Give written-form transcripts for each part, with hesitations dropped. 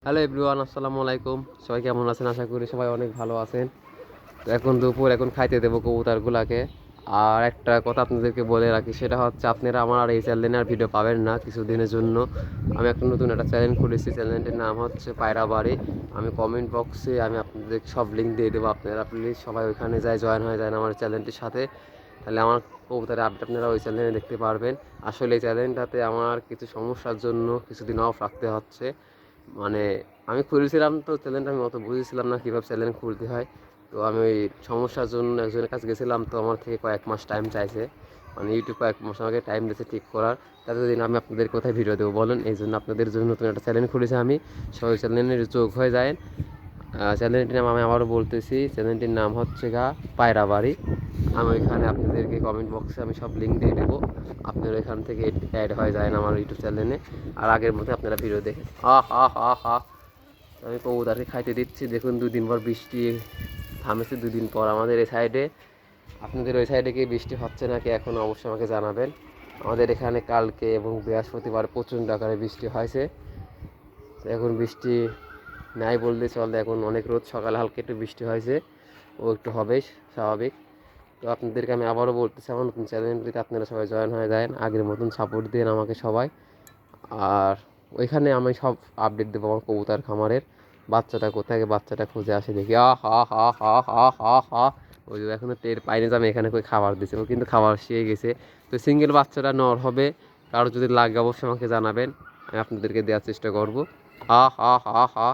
Hello everyone, আসসালামু আলাইকুম। সবাই কেমন আছেন? আশা করি সবাই অনেক ভালো আছেন। তো এখন দুপুর, এখন খাইতে দেবো কবুতরগুলাকে। আর একটা কথা আপনাদেরকে বলে রাখি, সেটা হচ্ছে আপনারা আমার আর এই চ্যানেলে আর ভিডিও পাবেন না কিছুদিনের জন্য। আমি একটা নতুন একটা চ্যানেল খুলেছি, চ্যানেলটির নাম হচ্ছে পায়রা বাড়ি। আমি কমেন্ট বক্সে আমি আপনাদের সব লিঙ্ক দিয়ে দেবো, আপনারা প্লিজ সবাই ওইখানে যায় জয়েন হয়ে যান আমার চ্যানেলটির সাথে। তাহলে আমার কবুতরের আপডেট আপনারা ওই চ্যানেলে দেখতে পারবেন। আসলে এই চ্যানেলটাতে আমার কিছু সমস্যার জন্য কিছুদিন অফ রাখতে হচ্ছে। মানে আমি খুলেছিলাম তো চ্যানেলটা, আমি অত বুঝেছিলাম না কীভাবে চ্যানেল খুলতে হয়। তো আমি ওই সমস্যার জন্য একজনের কাছে গেছিলাম, তো আমার থেকে কয়েক মাস টাইম চাইছে। মানে ইউটিউব কয়েক মাস আমাকে টাইম দিয়েছে ঠিক করার। ততদিন আমি আপনাদের কোথায় ভিডিও দেবো বলেন? এই জন্য আপনাদের জন্য নতুন একটা চ্যানেল খুলেছি আমি। সবাই চ্যানেলের যোগ হয়ে যায়। চ্যানেলটির নাম আমি আবারও বলতেছি, চ্যানেলটির নাম হচ্ছে পায়রা বাড়ি। আমি ওইখানে আপনাদেরকে কমেন্ট বক্সে আমি সব লিঙ্ক দিয়ে দেবো, আপনারা এখান থেকে অ্যাড হয়ে যায় আমার ইউটিউব চ্যানেলে। আর আগের মতো আপনারা ভিডিও দেখেন। আমি কবুতরকে খাইতে দিচ্ছি। দেখুন, 2 দিন পর বৃষ্টি থামেছে। 2 দিন পর আমাদের এই সাইডে, আপনাদের ওই সাইডে কি বৃষ্টি হচ্ছে নাকি এখন অবশ্যই আমাকে জানাবেন। আমাদের এখানে কালকে এবং বৃহস্পতিবার প্রচণ্ড আকারে বৃষ্টি হয়েছে। তো এখন বৃষ্টি নাই বললে চলে, এখন অনেক রোদ। সকালে হালকা একটু বৃষ্টি হয়েছে, ও একটু হবেই স্বাভাবিক। তো আপনাদেরকে আমি আবারও বলতেছি, আমার নতুন চ্যানেলটিতে আপনারা সবাই জয়েন হয়ে যান, আগের মতন সাপোর্ট দিন আমাকে সবাই। আর ওইখানে আমি সব আপডেট দেবো আমার কবুতর খামারের। বাচ্চাটা কোথায়, বাচ্চাটা খুঁজে আসে দেখি। হা হা হা হা হা হা। ওই যে এখনও টের পাইনি যে আমি এখানে কই খাবার দিচ্ছে, ও কিন্তু খাবার শিয়ে গেছে। তো সিঙ্গেল বাচ্চাটা নর হবে, কারো যদি লাগে অবশ্যই আমাকে জানাবেন, আমি আপনাদেরকে দেওয়ার চেষ্টা করবো। হা হা হা হা।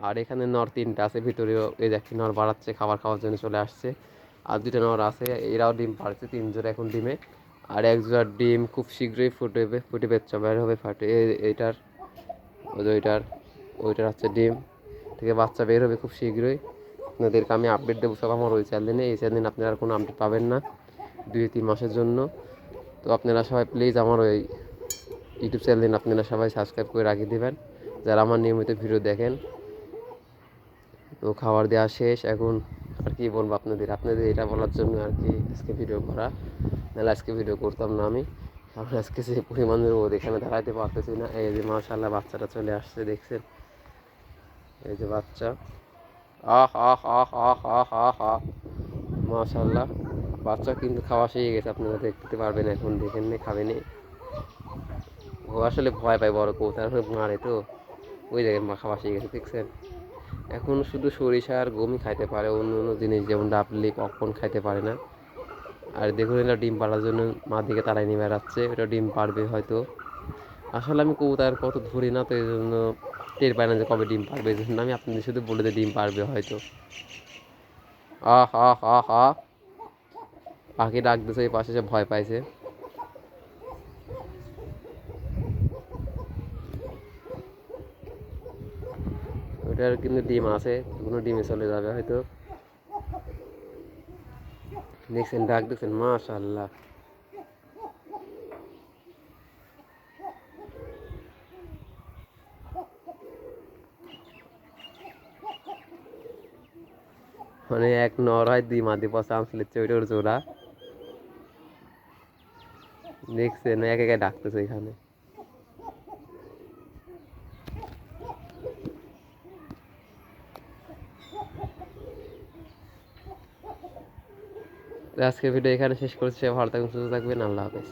আর এখানে নর 3টা আছে ভিতরেও, এই দেখি নর বাড়াচ্ছে, খাবার খাওয়ার জন্য চলে আসছে। আর 2টা নর আছে, এরাও ডিম পাড়ছে, 3 জোড়া এখন ডিমে। আর 1 জোড়ার ডিম খুব শীঘ্রই ফুটে বাচ্চা বের হবে ফাটে। এইটার ওইটার হচ্ছে ডিম থেকে বাচ্চা বের হবে খুব শীঘ্রই। আপনাদেরকে আমি আপডেট দেবো সব আমার ওই চ্যানেলে। এই চ্যানেলে আপনারা আর কোনো আপডেট পাবেন না 2-3 মাসের জন্য। তো আপনারা সবাই প্লিজ আমার ওই ইউটিউব চ্যানেল আপনারা সবাই সাবস্ক্রাইব করে রাখিয়ে দেবেন, যারা আমার নিয়মিত ভিডিও দেখেন। তো খাবার দেওয়া শেষ এখন। আর কি বলবো আপনাদের এটা বলার জন্য আর কি আজকে ভিডিও করা, নাহলে আজকে ভিডিও করতাম না আমি। কারণ আজকে যে পরিমাণের রোদ, এখানে দাঁড়াইতে পারতেছি না। এই যে মাশাআল্লাহ বাচ্চাটা চলে আসছে, দেখছেন? এই যে বাচ্চা। আহ আহ আহ আহ আহ আহ আহ মাশাআল্লাহ, বাচ্চা কিন্তু খাওয়া শিখে গেছে, আপনারা দেখতে পারবেন। এখন দেখেন নি, খাবেনি। ও আসলে ভয় পায় বড় কবুতর মারে, তো ওই জায়গায় খাওয়া শিখে গেছে, দেখছেন? এখন শুধু সরিষা আর গমই খাইতে পারে, অন্য অন্য জিনিস যেমন ডাবলি পপকর্ন খাইতে পারে না। আর দেখুন, এটা ডিম পাড়ার জন্য মা দিকে তারাই নিয়ে বেড়াচ্ছে, এটা ডিম পারবে হয়তো। আসলে আমি কবুতর কত ধরি না, তো এই জন্য টের পাই না যে কবে ডিম পারবে। এই জন্য আমি আপনাদের শুধু বলে দিই ডিম পারবে হয়তো। আহ আহ আহ আহ। পাখি ডাক দিয়েছে, এই পাশে সে ভয় পাইছে। ওটার কিন্তু ডিম আছে, কোনো ডিমে চলে যাবে হয়তো। দেখছেন, ডাক দিচ্ছেন, মাশাআল্লাহ। মানে এক নর হয় 2 মাদি পচা আনছিল, ওইটার জোড়া। দেখছেন এক একে ডাকতেছে এখানে। আজকের ভিডিও এখানে শেষ করছি। ভালো থাকবেন, সুস্থ থাকবেন, আল্লাহ হাফেজ।